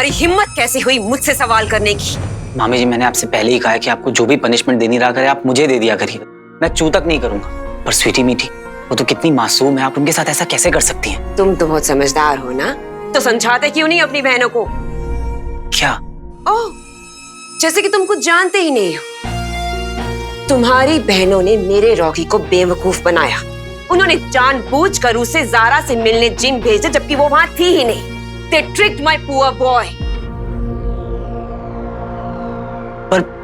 तुम्हारी हिम्मत कैसे हुई मुझसे सवाल करने की? मामी जी, मैंने आपसे पहले ही कहा है कि आपको जो भी पनिशमेंट देनी रहा करे आप मुझे दे दिया करिए। मैं चू तक नहीं करूंगा। पर स्वीटी मीठी, वो तो कितनी मासूम है, आप उनके साथ ऐसा कैसे कर सकती हैं? तुम तो बहुत समझदार हो ना, तो समझाते क्यों नहीं अपनी बहनों को? क्या? ओह, जैसे कि तुम कुछ जानते ही नहीं हो। तुम्हारी बहनों ने मेरे रॉकी को बेवकूफ बनाया। उन्होंने जानबूझकर उसे जारा से मिलने जिम भेजा, जबकि वो वहां थी ही नहीं। They tricked my poor boy.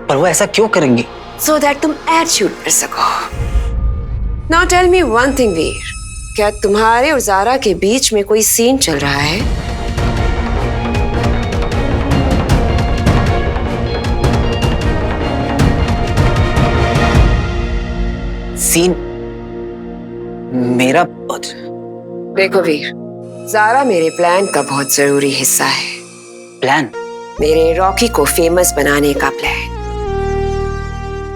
पर वो ऐसा क्यों करेंगी? So that तुम एड शूट कर सको। Now tell me one thing, वीर, क्या तुम्हारे और जारा के बीच में कोई सीन चल रहा है? सीन? मेरा? देखो वीर, जारा मेरे प्लान का बहुत जरूरी हिस्सा है। प्लान? मेरे रॉकी को फेमस बनाने का प्लान।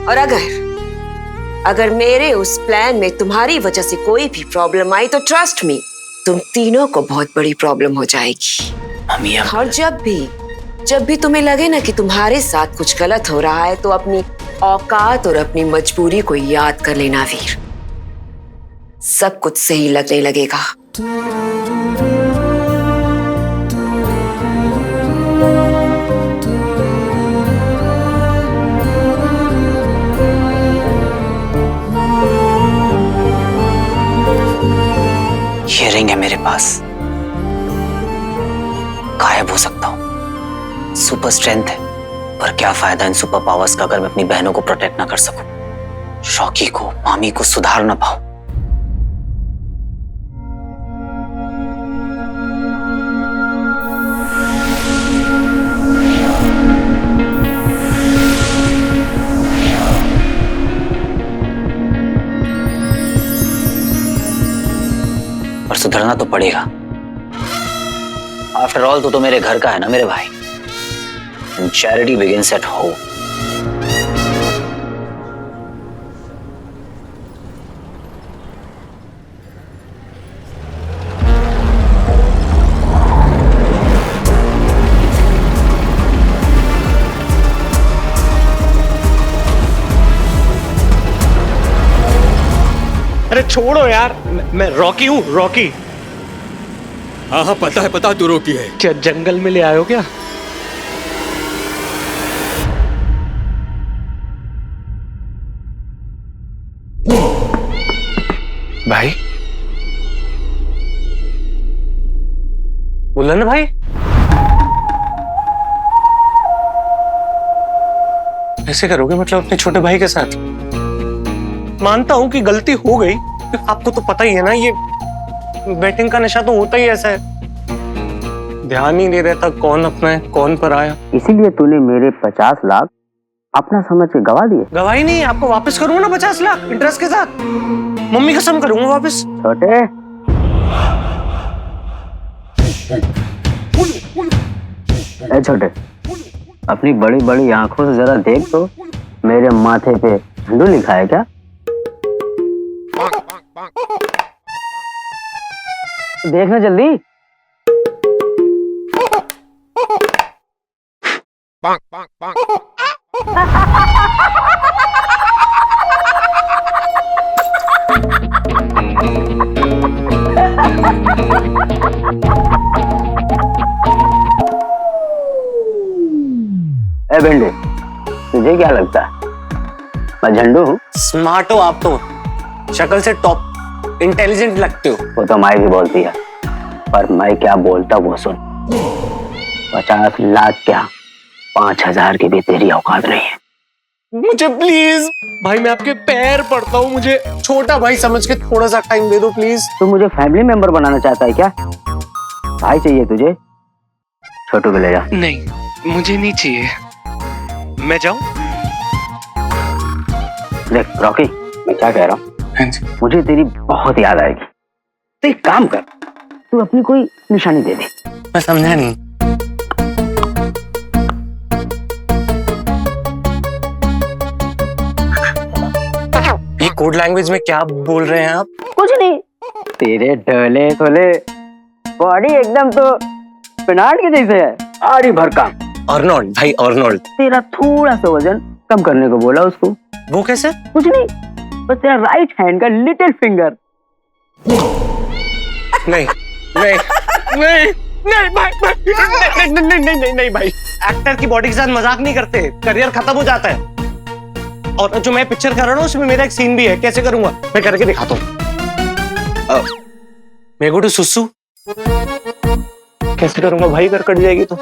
और अगर मेरे उस प्लान में तुम्हारी वजह से कोई भी प्रॉब्लम आई तो ट्रस्ट मी, तुम तीनों को बहुत बड़ी प्रॉब्लम हो जाएगी। मम्मी, और जब भी तुम्हें लगे ना कि तुम्हारे साथ कुछ गलत हो रहा है, तो अपनी औकात और अपनी मजबूरी को याद कर लेना वीर। सब कुछ सही लगने लगेगा। ये रिंग है मेरे पास, गायब हो सकता हूं, सुपर स्ट्रेंथ है, पर क्या फायदा इन सुपर पावर्स का अगर मैं अपनी बहनों को प्रोटेक्ट ना कर सकूं, रॉकी को, मामी को सुधार ना पाऊं। पर सुधरना तो पड़ेगा। आफ्टर ऑल तो मेरे घर का है ना मेरे भाई। And charity begins at home. अरे छोड़ो यार, मैं रॉकी हूँ, रॉकी। हाँ हाँ पता है, पता तू रॉकी है। क्या जंगल में ले आयो क्या? भाई, बुल्लन भाई, ऐसे करोगे मतलब अपने छोटे भाई के साथ? मानता हूं कि गलती हो गई, आपको तो पता ही है ना, ये बैटिंग का नशा तो होता ही ऐसा है, ध्यान ही नहीं रहता कौन अपना है कौन पराया। इसीलिए तूने मेरे 50 लाख अपना समझ के गवा दिए। गवाही नहीं, आपको वापस करूंगा ना 50 लाख इंटरेस्ट के साथ, मम्मी कसम करूंगा वापस। छोटे, ए छोटे, अपनी बड़ी बड़ी आंखों से जरा देख तो, मेरे माथे पे झंडू लिखा है क्या? देखना जल्दी। ए भिंडे, तुझे क्या लगता है मैं झंडू हूँ? स्मार्ट हो आप तो, शक्ल से टॉप इंटेलिजेंट लगते हो। वो तो माई भी बोलती है, पर मैं क्या बोलता वो सुन। 50 लाख क्या, 5000 की भी तेरी औकात नहीं है। मुझे प्लीज भाई, मैं आपके पैर पड़ता हूँ, मुझे छोटा भाई समझ के थोड़ा सा टाइम दे दो प्लीज। तू मुझे फैमिली मेंबर बनाना चाहता है क्या? भाई चाहिए तुझे? छोटू को ले जा। नहीं, मुझे नहीं चाहिए, मैं जाऊं? देख रॉकी, मैं क्या कह रहा हूँ, मुझे तेरी बहुत याद आएगी। तो एक काम कर, तू अपनी कोई निशानी दे दे। मैं समझा नहीं। ये कोड लैंग्वेज में क्या बोल रहे हैं आप? कुछ नहीं, तेरे ढोले खोले बॉडी एकदम तो पिनाट के जैसे है। भारी भरकम। अर्नोल्ड भाई, अर्नोल्ड। तेरा थोड़ा सा वजन कम करने को बोला उसको। वो कैसे? कुछ नहीं, बस तेरा राइट हैंड का लिटिल फिंगर। नहीं नहीं नहीं नहीं भाई, नहीं नहीं नहीं नहीं नहीं भाई, एक्टर की बॉडी के साथ मजाक नहीं करते, करियर खत्म हो जाता है। और जो मैं पिक्चर कर रहा हूँ उसमें मेरा एक सीन भी है, कैसे करूंगा मैं करके दिखाता हूँ। मैं गो टू सुसु कैसे करूंगा भाई, कर कट जाएगी तो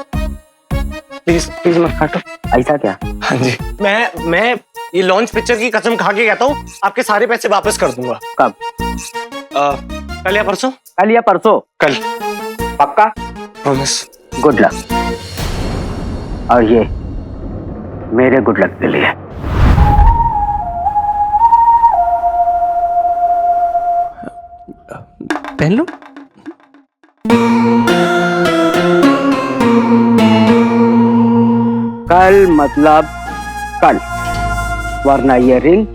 प्लीज प्लीज मत काटो। ऐसा क्या? हाँ जी, मैं ये लॉन्च पिक्चर की कसम खा के कहता हूँ, आपके सारे पैसे वापस कर दूंगा। कब? कल या परसों। कल या परसों? कल, पक्का? प्रॉमिस। Good luck. और ये मेरे गुड लक के लिए। पहन लो। कल मतलब कल, वरना ये रिंग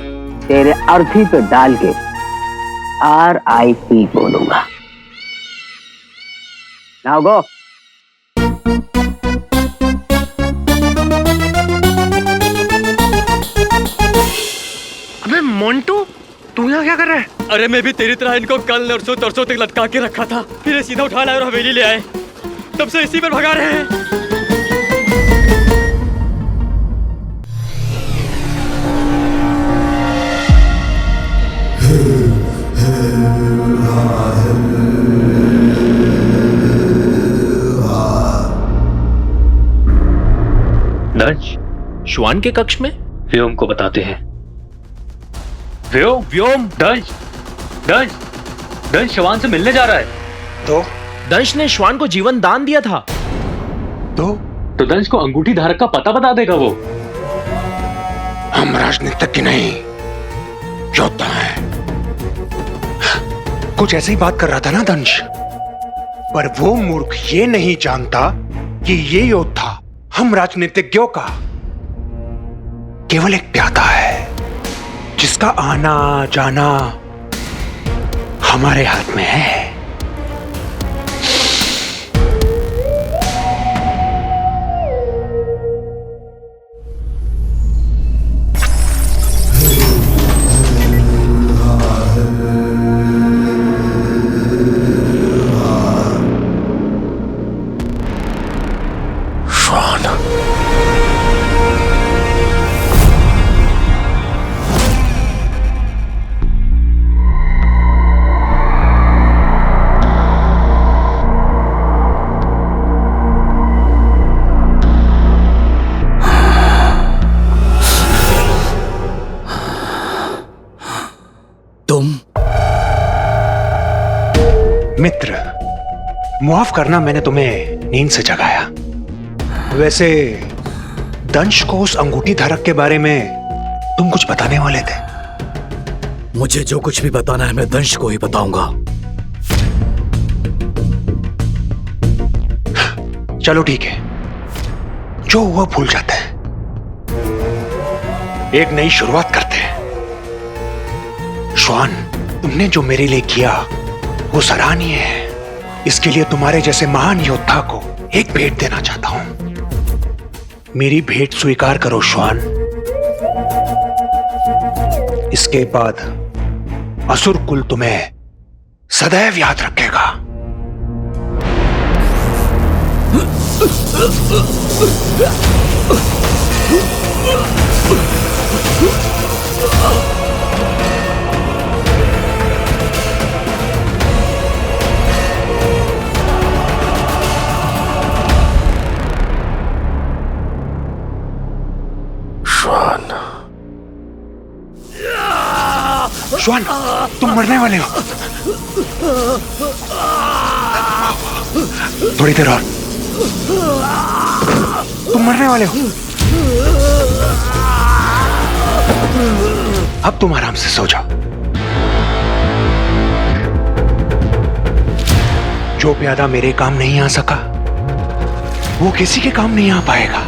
तेरे अर्थी पे डाल के RIP बोलूंगा। Now go. अबे मोंटू, तू यहाँ क्या कर रहा है? अरे मैं भी तेरी तरह इनको कल नरसों तरसों तक लटका के रखा था, फिर ये सीधा उठा लाए और हवेली ले आए, तब से इसी पर भगा रहे हैं। दंश श्वान के कक्ष में व्योम को बताते हैं। व्योम व्योम दंश दंश दंश श्वान से मिलने जा रहा है। तो दंश ने श्वान को जीवन दान दिया था। तो दंश को अंगूठी धारक का पता बता देगा वो। हम राजनीतिज्ञ नहीं, योद्धा हैं। कुछ ऐसे ही बात कर रहा था ना दंश, पर वो मूर्ख ये नहीं जानता कि ये योद्धा हम राजनीतिज्ञों का केवल एक प्यादा है, जिसका आना जाना हमारे हाथ में है। मित्र, मुआफ करना मैंने तुम्हें नींद से जगाया। वैसे दंश को उस अंगूठी धारक के बारे में तुम कुछ बताने वाले थे। मुझे जो कुछ भी बताना है मैं दंश को ही बताऊंगा। चलो ठीक है, जो हुआ भूल जाते हैं, एक नई शुरुआत करते हैं। श्वान, तुमने जो मेरे लिए किया वो सराहनीय है। इसके लिए तुम्हारे जैसे महान योद्धा को एक भेंट देना चाहता हूं। मेरी भेंट स्वीकार करो श्वान। इसके बाद असुर कुल तुम्हें सदैव याद रखेगा। श्वान, तुम मरने वाले हो। थोड़ी देर और, तुम मरने वाले हो। अब तुम आराम से सो जाओ। जो प्यादा मेरे काम नहीं आ सका, वो किसी के काम नहीं आ पाएगा।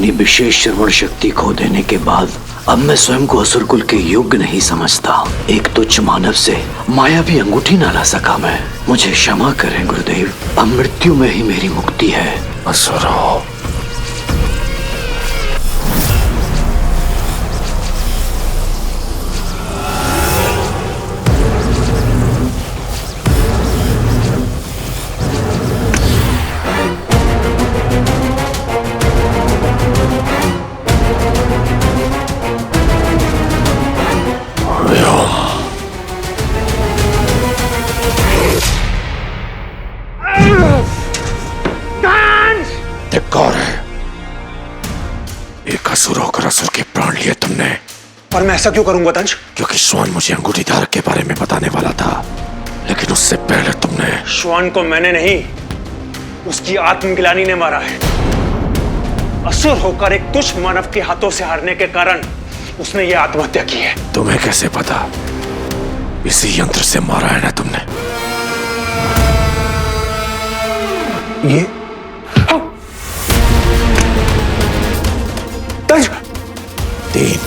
अपनी विशेष श्रवण शक्ति खो देने के बाद अब मैं स्वयं को असुरकुल के योग्य नहीं समझता। एक तुच्छ मानव से माया भी अंगूठी ना ला सका मैं। मुझे क्षमा करें गुरुदेव, अब मृत्यु में ही मेरी मुक्ति है। असुरो, एक और है। एक असुर होकर असुर के प्राण लिए तुमने। पर मैं ऐसा क्यों करूंगा दंश? क्योंकि श्वान मुझे अंगूठी धारक के बारे में बताने वाला था, लेकिन उससे पहले तुमने। श्वान को मैंने नहीं, उसकी आत्मग्लानि ने मारा है। असुर होकर एक तुच्छ मानव के हाथों से हारने के कारण उसने ये आत्महत्या की है। तुम्हें कैसे पता? इसी यंत्र से मारा है ना तुमने? ये दंश। 3,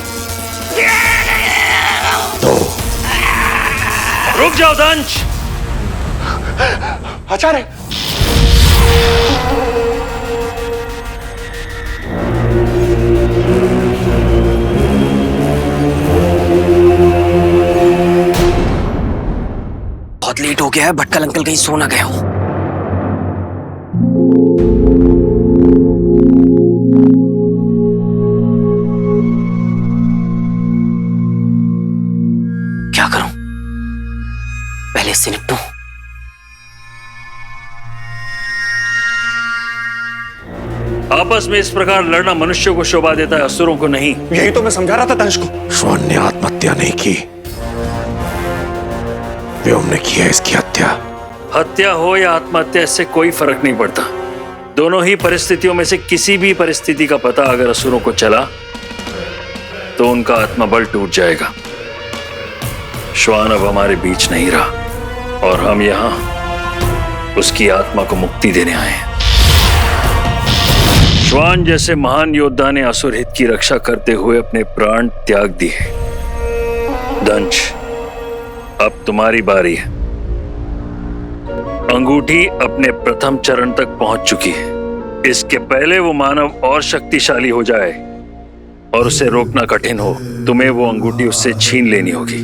2। रुक जाओ दंश। आचार्य, बहुत लेट हो गया है, भटकल अंकल कहीं सो ना गए हो। क्या करूं? पहले इससे निपटूं। आपस में इस प्रकार लड़ना मनुष्य को शोभा देता है, असुरों को नहीं। यही तो मैं समझा रहा था दंश को। श्वान ने आत्महत्या नहीं की, व्योम ने किया इसकी हत्या। हत्या हो या आत्महत्या, इससे कोई फर्क नहीं पड़ता। दोनों ही परिस्थितियों में से किसी भी परिस्थिति का पता अगर असुरों को चला तो उनका आत्मबल टूट जाएगा। श्वान अब हमारे बीच नहीं रहा और हम यहां उसकी आत्मा को मुक्ति देने आए हैं। श्वान जैसे महान योद्धा ने असुर हित की रक्षा करते हुए अपने प्राण त्याग दिए। दंश, अब तुम्हारी बारी है। अंगूठी अपने प्रथम चरण तक पहुंच चुकी है। इसके पहले वो मानव और शक्तिशाली हो जाए और उसे रोकना कठिन हो, तुम्हें वो अंगूठी उससे छीन लेनी होगी,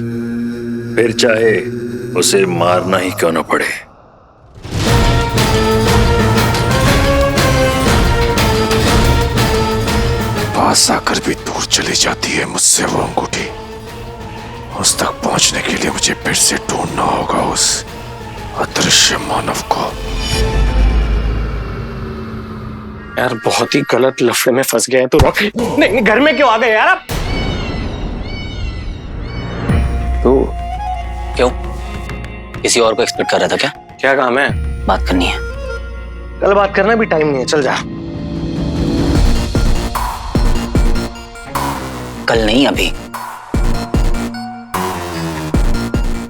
फिर चाहे उसे मारना ही क्यों न पड़े। पास आकर भी दूर चली जाती है मुझसे वो अंगूठी। उस तक पहुंचने के लिए मुझे फिर से ढूंढना होगा उस अदृश्य मानव को। यार बहुत ही गलत लफड़े में फंस गए तो नहीं, घर में क्यों आ गए यार आप? तो क्यों? किसी और को एक्सपेक्ट कर रहा था क्या? क्या काम है? बात करनी है। कल बात करना भी टाइम नहीं है, चल जा। कल नहीं, अभी।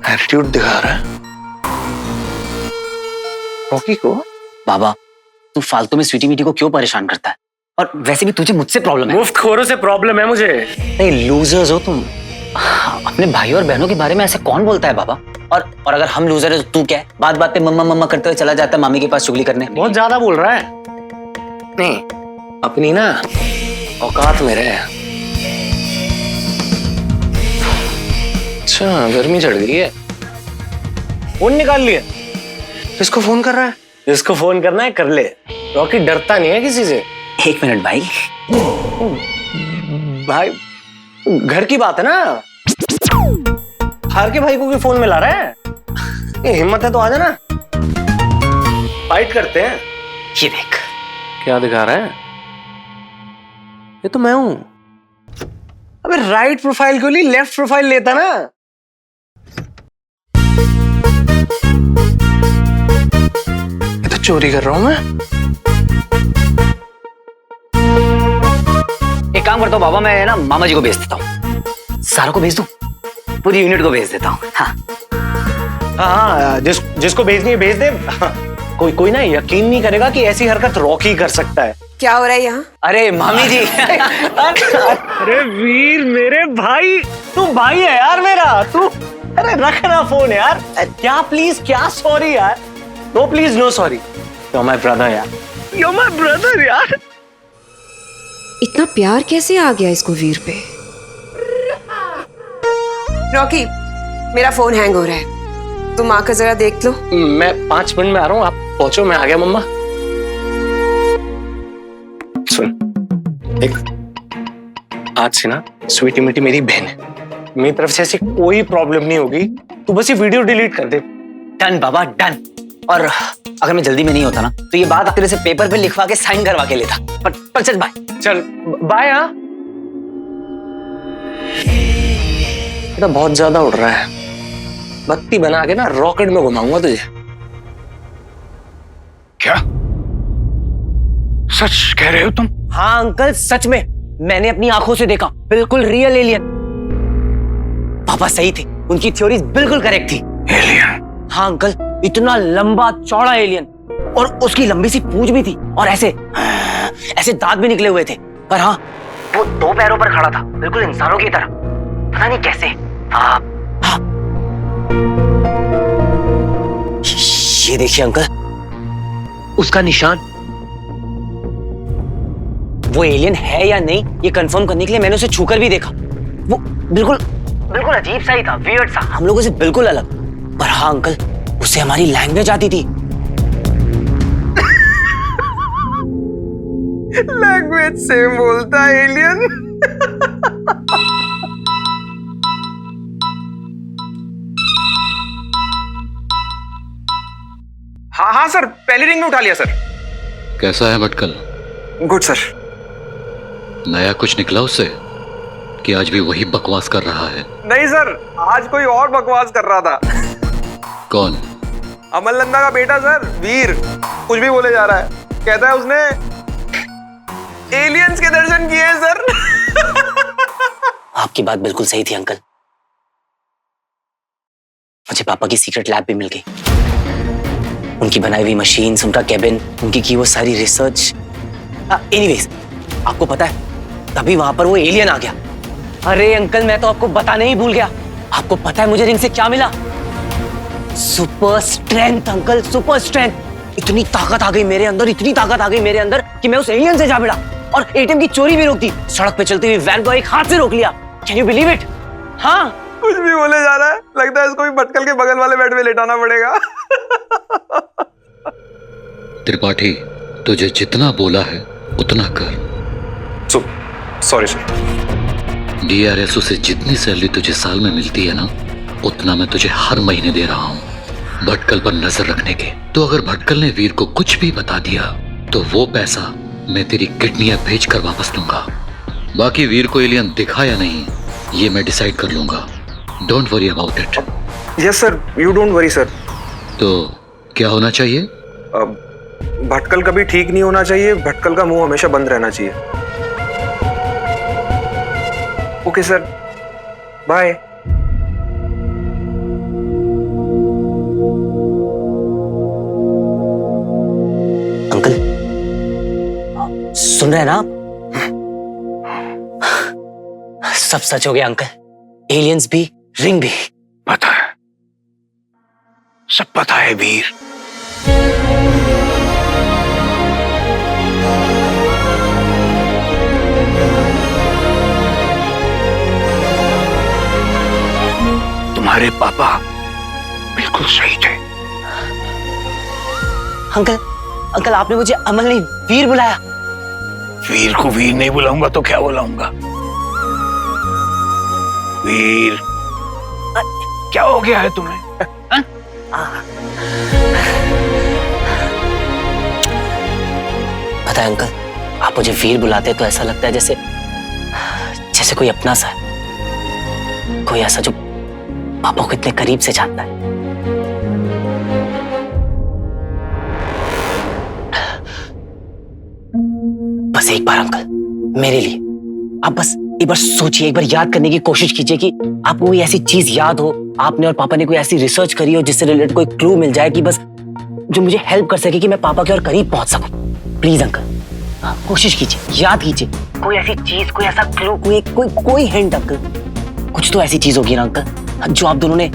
एटीट्यूड दिखा रहा है रॉकी को। बाबा, तू फालतू में स्वीटी मीटी को क्यों परेशान करता है? और वैसे भी तुझे मुझसे प्रॉब्लम है। मुफ्तखोरों से प्रॉब्लम है मुझे। नहीं, लूजर्स हो तुम। अपने भाई और बहनों के बारे में ऐसे कौन बोलता है बाबा? और अगर हम लूजर है तो तू क्या है? बात बात पे मम्मा मम्मा करते हुए चला जाता है मामी के पास चुगली करने। बहुत ज्यादा बोल रहा है। नहीं, अपनी ना औकात में रहे। अच्छा, गर्मी चढ़ गई है। फोन निकाल लिया। किसको फोन कर रहा है? जिसको फोन करना है कर ले। रॉकी डरता नहीं है किसी से। 1 मिनट भाई। भाई घर की बात है ना। हार के भाई को भी फोन में ला रहा है। ये हिम्मत है तो आ जाना, फाइट करते हैं। ये देख क्या दिखा रहा है? ये तो मैं हूं। अबे राइट प्रोफाइल क्यों नहीं लेफ्ट प्रोफाइल लेता ना। ये तो चोरी कर रहा हूं मैं। एक काम करता हूँ बाबा, मैं ना मामा जी को भेज देता हूँ। सारों को भेज दूं? पूरी यूनिट को भेज देता हूँ। हाँ हाँ, जिसको भेजनी है भेज दे। हाँ, कोई ना यकीन नहीं करेगा कि ऐसी हरकत रॉकी कर सकता है। क्या हो रहा है यहाँ? अरे मामी जी। अरे वीर मेरे भाई, तू भाई है यार मेरा तू। अरे रख ना फोन यार। क्या प्लीज, क्या सॉरी यार। No please no sorry. You my brother यार, यू माय ब्रदर यार। इतना प्यार कैसे आ गया इसको वीर पे? रॉकी, मेरा फोन हैंग हो रहा है, तुम आकर जरा देख लो। मैं 5 मिनट में आ रहा हूँ, आप पहुंचो, मैं आ गया मम्मा। सुन, एक आज से ना स्वीटी मिटी मेरी बहन है, मेरी तरफ से ऐसी कोई प्रॉब्लम नहीं होगी। तू बस ये वीडियो डिलीट कर दे। डन बाबा डन। और अगर मैं जल्दी में नहीं होता ना तो ये बात तेरे से पेपर पे लिखवा के साइन करवा के लेता। पर चल बाय। चल बाय। हाँ बेटा बहुत ज्यादा उड़ रहा है, बत्ती बना के ना रॉकेट में घुमाऊंगा तुझे। क्या सच कह रहे हो तुम? हाँ अंकल सच में, मैंने अपनी आंखों से देखा, बिल्कुल रियल एलियन। पापा सही थे, उनकी थ्योरीज बिल्कुल करेक्ट थी। एलियन? हाँ अंकल, इतना लंबा चौड़ा एलियन, और उसकी लंबी सी पूंछ भी थी, और ऐसे दांत भी निकले हुए थे। पर हाँ, वो 2 पैरों पर खड़ा था, बिल्कुल इंसानों की तरह, पता नहीं कैसे। हाँ। ये देखिए अंकल, उसका निशान। वो एलियन है या नहीं ये कंफर्म करने के लिए मैंने उसे छूकर भी देखा। वो बिल्कुल अजीब सा ही था, वियर्ड सा, हम लोगों से बिल्कुल अलग। पर हाँ अंकल, उससे हमारी लैंग्वेज आती थी। लैंग्वेज सेम बोलता है एलियन। हाँ सर, पहली रिंग में उठा लिया सर। कैसा है भटकल? Good sir. नया कुछ निकला उससे कि आज भी वही बकवास कर रहा है? नहीं सर, आज कोई और बकवास कर रहा था। कौन? अमल नंदा का बेटा सर, वीर। कुछ भी बोले जा रहा है, कहता है उसने एलियंस के दर्शन किए हैं सर। आपकी बात बिल्कुल सही थी अंकल, मुझे पापा की सीक्रेट लैब भी मिल गई। उनकी बनाई हुई मशीन्स, उनका केबिन, उनकी की वो सारी रिसर्च। एनीवेज, आपको पता है तभी वहां पर वो एलियन आ गया। अरे अंकल, मैं तो आपको बताने ही भूल गया। आपको पता है मुझे रिंग से क्या मिला? Super strength uncle, super strength. इतनी ताकत आ गई मेरे अंदर, इतनी ताकत आ गई मेरे अंदर कि मैं उस एलियन से जा भिड़ा और एटीएम की चोरी भी रोक दी। सड़क पे चलती हुई वैन को एक हाथ से रोक लिया। Can you believe it? हाँ, कुछ भी बोले जा रहा है, लगता है इसको भी भटकल के बगल वाले बेड में लेटाना पड़ेगा। त्रिपाठी, तुझे जितना बोला है उतना कर। Sorry sir. डीआरएस से जितनी सैलरी तुझे साल में मिलती है ना, उतना मैं तुझे हर महीने दे रहा हूँ भटकल पर नजर रखने के। तो अगर भटकल ने वीर को कुछ भी बता दिया तो वो पैसा मैं तेरी किडनियां बेच कर वापस दूंगा। बाकी वीर को एलियन दिखा या नहीं ये मैं डिसाइड कर लूंगा। Don't worry about it. Yes sir, you don't worry sir. तो क्या होना चाहिए? भटकल कभी ठीक नहीं होना चाहिए, भटकल का मुंह हमेशा बंद रहना चाहिए। Okay sir, bye. अंकल सुन रहे हैं ना आप? सब सच हो गया अंकल, एलियंस भी, रिंग भी। पता है, सब पता है वीर। तुम्हारे पापा बिल्कुल सही थे। अंकल आपने मुझे अमल नहीं वीर बुलाया। वीर को वीर नहीं बुलाऊंगा तो क्या बुलाऊंगा? वीर, क्या हो गया है तुम्हें? पता है अंकल, आप मुझे वीर बुलाते तो ऐसा लगता है जैसे कोई अपना सा है, कोई ऐसा जो पापा को इतने करीब से जानता है। बस एक बार अंकल, मेरे लिए आप बस एक बार सोचिए, एक बार याद करने की कोशिश कीजिए कि आपको कोई ऐसी चीज याद हो, आपने और पापा ने कोई ऐसी रिसर्च करी हो जिससे रिलेटेड कोई क्लू मिल जाए कि बस जो मुझे हेल्प कर सके कि मैं पापा के और करीब पहुंच सकूं। प्लीज अंकल, कोशिश कीजिए, याद कीजिए, कोई ऐसी चीज, कोई ऐसा क्लू, कोई हिंट अंकल। कुछ तो ऐसी चीज होगी ना अंकल जो आप दोनों ने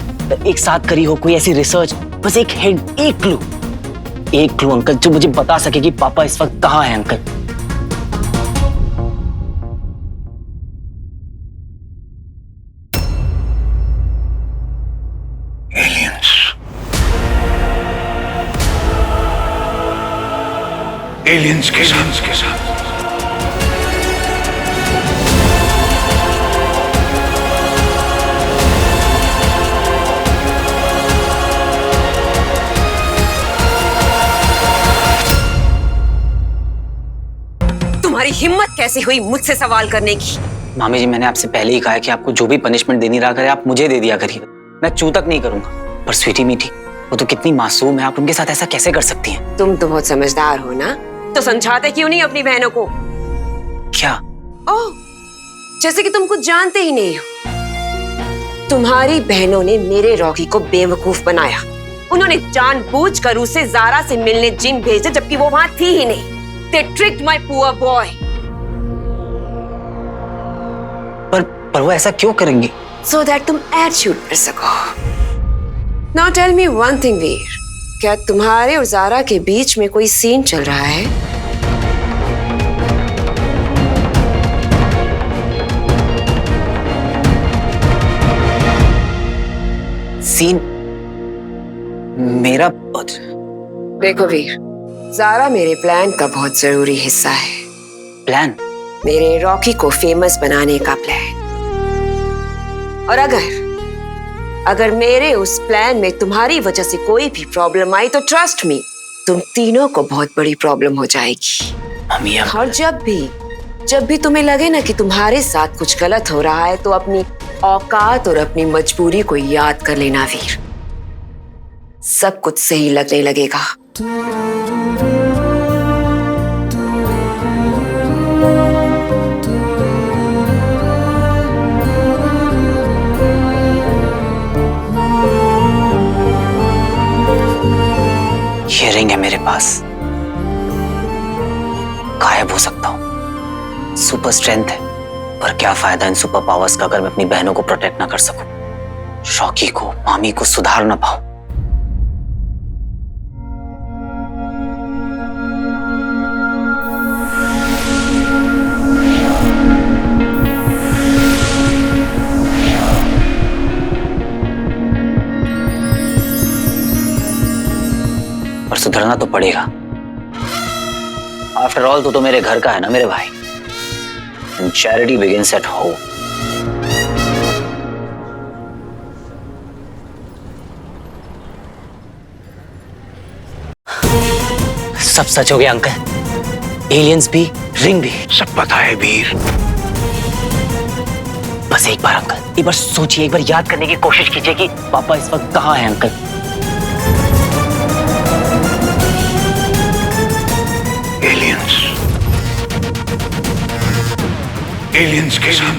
एक साथ करी हो, कोई ऐसी रिसर्च, बस एक हिंट, एक क्लू अंकल जो मुझे बता सके कि पापा इस वक्त कहाँ है अंकल। एलियंस के साथ तुम्हारी हिम्मत कैसे हुई मुझसे सवाल करने की? मामी जी, मैंने आपसे पहले ही कहा है कि आपको जो भी पनिशमेंट देनी रहा करे आप मुझे दे दिया करिए, मैं चू तक नहीं करूंगा। पर स्वीटी मीठी, वो तो कितनी मासूम है, आप उनके साथ ऐसा कैसे कर सकती हैं? तुम तो बहुत समझदार हो ना, तो समझाते क्यों नहीं अपनी बहनों को? क्या? ओह, जैसे कि तुम कुछ जानते ही नहीं हो। तुम्हारी बहनों ने मेरे रॉकी को बेवकूफ बनाया। उन्होंने जानबूझकर उसे जारा से मिलने जिम भेजा जबकि वो वहां थी ही नहीं। They tricked my poor boy. पर वो ऐसा क्यों करेंगे? So that तुम एड शूट कर सको। Now tell me one thing, वीर, क्या तुम्हारे और जारा के बीच में कोई सीन चल रहा है? सीन? मेरा? देखो वीर, जारा मेरे प्लान का बहुत जरूरी हिस्सा है। प्लान? मेरे रॉकी को फेमस बनाने का प्लान। और अगर मेरे उस प्लान में तुम्हारी वजह से कोई भी प्रॉब्लम आई तो ट्रस्ट मी, तुम तीनों को बहुत बड़ी प्रॉब्लम हो जाएगी। मम्मी, और जब भी तुम्हें लगे ना कि तुम्हारे साथ कुछ गलत हो रहा है तो अपनी औकात और अपनी मजबूरी को याद कर लेना वीर, सब कुछ सही लगने लगेगा। ये रिंग है मेरे पास, गायब हो सकता हूं, सुपर स्ट्रेंथ है, पर क्या फायदा इन सुपर पावर्स का अगर मैं अपनी बहनों को प्रोटेक्ट ना कर सकूं, रॉकी को, मामी को सुधार ना पाऊं। पर सुधरना तो पड़ेगा। आफ्टर ऑल तो मेरे घर का है ना मेरे भाई। And charity begins at home. सब सच हो गया अंकल, एलियंस भी, रिंग भी। सब पता है वीर। बस एक बार अंकल, एक बार सोचिए, एक बार याद करने की कोशिश कीजिए कि पापा इस वक्त कहाँ हैं अंकल। एलियंस के साथ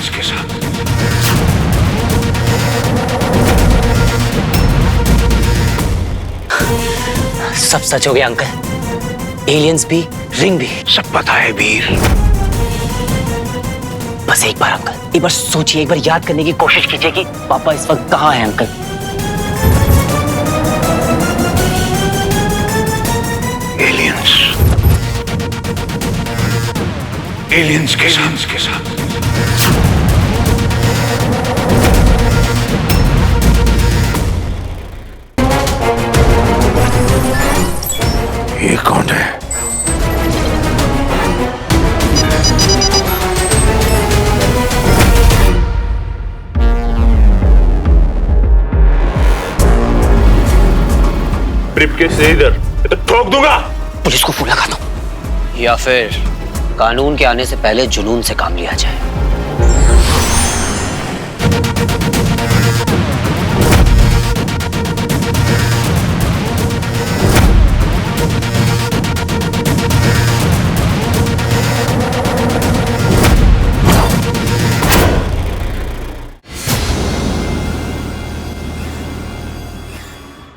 सब सच हो गया अंकल, एलियंस भी, रिंग भी। सब पता है वीर। बस एक बार अंकल, एक बार सोचिए, एक बार याद करने की कोशिश कीजिए कि पापा इस वक्त कहाँ हैं अंकल। एलियंस के साथ ये कौन है? ब्रीफकेस से इधर तो ठोक दूंगा। पुलिस को फोन लगा दो, या फिर कानून के आने से पहले जुनून से काम लिया जाए।